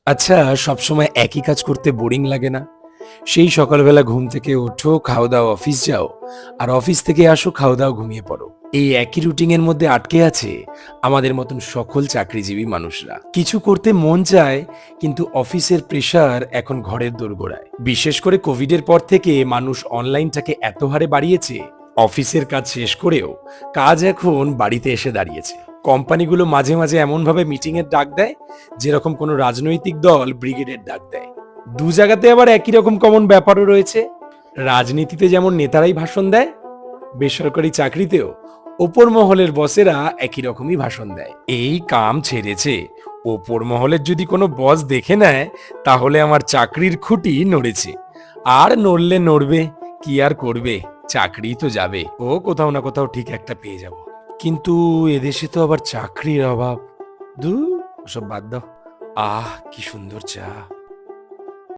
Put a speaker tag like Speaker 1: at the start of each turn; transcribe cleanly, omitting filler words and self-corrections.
Speaker 1: আচ্ছা, সবসময় একই কাজ করতে বোরিং লাগে না? সেই সকালবেলা ঘুম থেকে ওঠো, খাও-দাও অফিস যাও, আর অফিস থেকে আসো, খাও-দাও ঘুমিয়ে পড়ো। এই একই রুটিনের মধ্যে আটকে আছে আমাদের মতন সকল চাকরিজীবী মানুষরা। কিছু করতে মন চায়, কিন্তু অফিসের প্রেশার এখন ঘরের দোরগোড়ায়। বিশেষ করে কোভিডের পর থেকে মানুষ অনলাইনটাকে এত হারে বাড়িয়েছে, অফিসের কাজ শেষ করেও কাজ এখন বাড়িতে এসে দাঁড়িয়েছে। কোম্পানিগুলো মাঝে মাঝে এমনভাবে মিটিংয়ের ডাক দেয় যেরকম কোনো রাজনৈতিক দল ব্রিগেডের ডাক দেয়। দু জায়গাতে আবার একই রকম কমন ব্যাপারও রয়েছে। রাজনীতিতে যেমন নেতারাই ভাষণ দেয়, বেসরকারি চাকরিতেও ওপর মহলের বসেরা একই রকমই ভাষণ দেয়। এই কাম ছেড়েছে, ওপর মহলের যদি কোনো বস দেখে নেয় তাহলে আমার চাকরির খুঁটি নড়েছে। আর নড়লে নড়বে, কি আর করবে, চাকরি তো যাবে, ও কোথাও না কোথাও ঠিক একটা পেয়ে যাব। কিন্তু এদেশে তো আবার চাকরির অভাব। দূর, ওসব বাদ দাও। কি সুন্দর চা।